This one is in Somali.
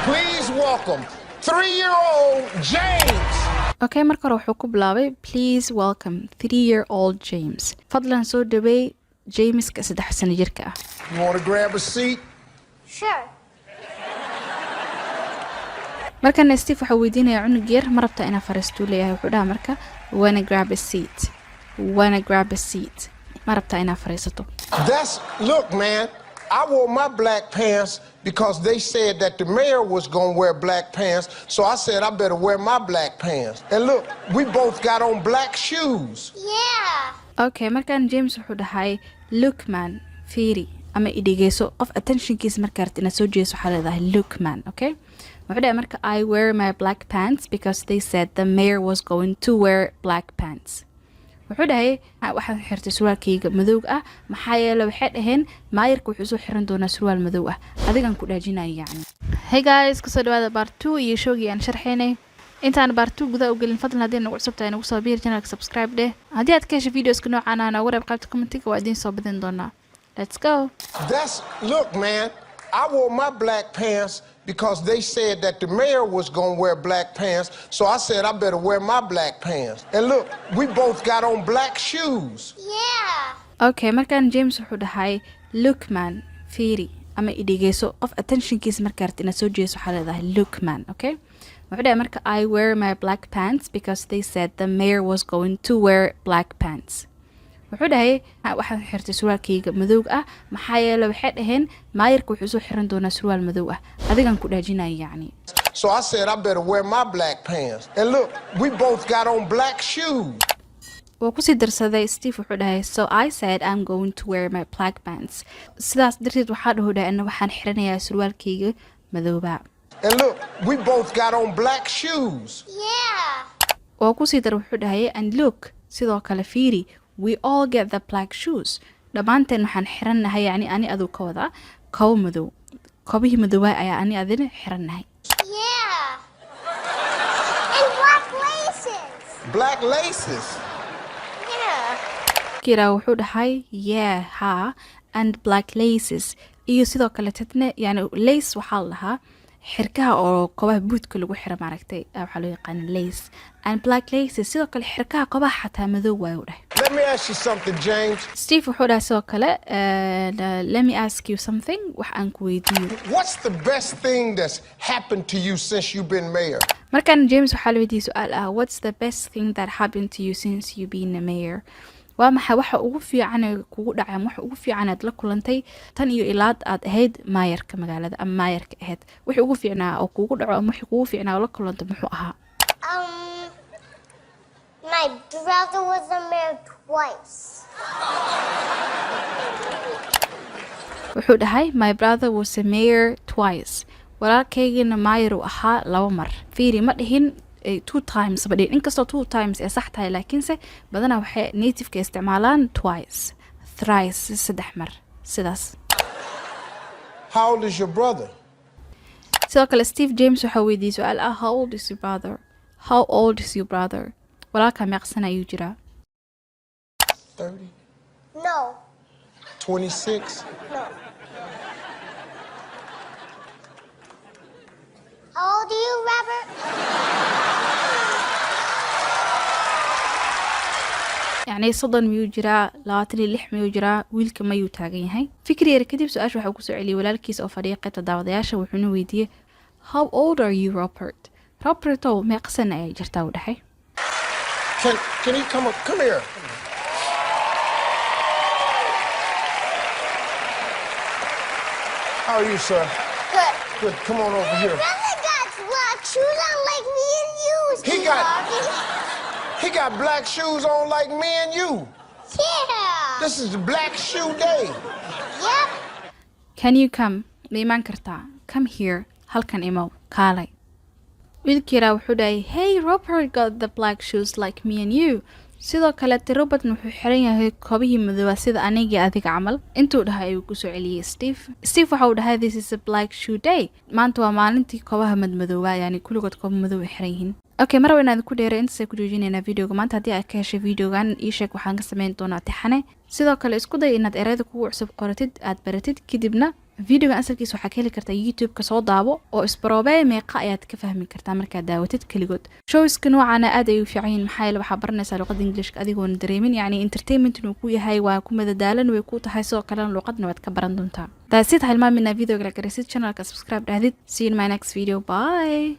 Please welcome 3-year-old James. Okay, marka hore wuxuu ku bilaabay please welcome 3-year-old James. Fadlan soo dhaweey Jameska 3 sano jirka ah. You want to grab a seat? Sure. Markan Steve waxa weydiinaya cunug yar ma rabta inaa fariisto leeyahay wuxuu dhahaa marka wanna grab a seat. Wanna grab a seat. Ma rabta inaa fariisato. Look, man. I wore my black pants because they said that the mayor was going to wear black pants. So I said I better wear my black pants. And look, we both got on black shoes. Yeah. Okay, markan James wuxuu dhahay look man, fiiri ama idhigeyso qof attentionkiisa marka aragtid inaad soo jeeso waxaa leedahay look man, okay? Wuxuu dhahay marka I wear my black pants because they said the mayor was going to wear black pants. wuxuu dhahay waxaan xirtay surwaalkayga madow ah maxaa yeelay waxay dhaheen maayirka wuxuu soo xiran doonaa surwaal madow ah adigan ku dhaajinay yani. Hey guys, ku soo dhawaada part 2 iyo showgii aan sharxeynay. intaan part 2 gudaha u gelin fadlan haddii nagu cusubtahay nagu soo biir channelka subscribe dheh. haddii aad ka heshay videoska noocan ah nagu reeb qaybta commentiga waa idiin soo badin doonaa. Let's go. Look, man. I wore my black pants because they said that the mayor was going to wear black pants. So I said I better wear my black pants. And look, we both got on black shoes. Yeah. Okay, markan James wuxuu dhahay look man, fiiri ama idhigeyso qof attentionkiisa marka aragtid inaad soo jeeso waxaa leedahay look man, okay? wuxuu dhahay marka I wear my black pants because they said the mayor was going to wear black pants. wuxuu dhahay waxaan xirtay surwaalkayga madow ah maxaa yeelay waxay dhaheen maayirka wuxuu soo xiran doonaa surwaal madow ah adigan ku dhaajinay yani. So I said I better wear my black pants. And look, we both got on black shoes. wuu ku sii darsaday Steve wuxuu dhahay so I said I'm going to wear my black pants. sidaas darteed waxaa dhahu dhahay ana waxaan xiranayaa surwaalkayga madowba. And look, we both got on black shoes. Yeah. wuu ku sii dar wuxuu dhahay and look sidoo kale fiiri we all get the black shoes. dhammaanteen waxaan xirannahay yani ani aduu ka wada kow madow kobihii madowaa ayaa ani adina xirannahay. Yeah. And black laces. Black laces? Yeah. kira wuxuu dhahay yeah ha and black laces iyo sidoo kale tadne yani lace waxaa la dhahaa xirkaha oo kobaha buudka lagu xiro maaragtay waxaa loo yaqaan lace and black laces sidoo kale xirkaha kobaha xataa madow waayo dhahay. Let me ask you something, James. Steve wuxuu dhahay sidoo kale let me ask you something wax aan ku weydiiyo. What's the best thing that's happened to you since you've been mayor? markan James waxaa la weydiiyey su'aal ah what's the best thing that happened to you since you've been a mayor. waa maxay waxa ugu fiican ee kugu dhacay waxa ugu fiican aad la kulantay tan iyo ilaad aad ahayd maayarka magaalada ama maayarka ahayd wixii ugu fiicnaa oo kugu dhaco ama wixii kugu fiicnaa oo la kulantay muxuu ahaa. My brother was a mayor twice. wuxuu dhahay my brother was a mayor twice. walaalkaygina maayar uu ahaa 2 mar. fiiri ma dhihin 2 times badin inkastoo 2 times ee sax tahay laakiinse badanaa waxay native-ka isticmaalaan twice thrice 3 mar sidaas. How old is your brother? sidoo kale Steve James waxa weydiiyey su'aal ah how old is your brother. How old is your brother. walaalka meeqsan ayuu jiraa. 30? No. 26? No. How old are you, Robert? يعني 30 miyuu jiraa 26 miyuu jiraa wiilka mayuu taagan yahay. fikri yar kadib su'aasha waxa uu ku soo celiyay walaalkiisa oo fadhiya qaybta daawadayaasha wuxuuna weydiiyey how old are you Robert. Robert oo meeqsan ayay jirtaa u dhahay. Can you come here? How are you, sir? Good. Good. Come on over here. My brother got black shoes on like me and you. He got black shoes on like me and you. Yeah. This is the black shoe day. Yep. Can you come? ma imaan kartaa. Come here. halkan imow kaalay. wiilkiiraa wuxuu dhahay hey Robert got the black shoes like me and you. sidoo kale Robert wuxuu xiran yahay kobihii madow sida aniga adiga camal. intuu dhahay ayuu ku soo celiyay Steve waxa uu dhahay this is a black shoe day. maanta waa maalintii kobaha madmadowaa yani kulligood kobo madow ay xiran yihiin. okay mar wanaad ku dheeray inta ku joojinayna videoga maanta hadii aad ka heshay videogan ii sheeg waxaan ka sameyn doonaa tixane. sidoo kale isku day inaad erayada kugu cusub qoratid aad baratid kadibna فيديو أسلكيس waxaa ka heli kartaa YouTube ka soo daabo oo isbaroobe meeqa ayaad ka fahmi kartaa markaad daawatid kaligood showska noocana aad ay u fiican maxaa yeelay waxa baranaysaa luqadda Englishka adigoon dareemin yani entertainment inuu ku yahay waa ku madadaalan way ku tahay soo kale luqadna waad ka baran doontaa taasi tahay ilmaamina video kale channel ka subscribe dhahdid see you in my next video bye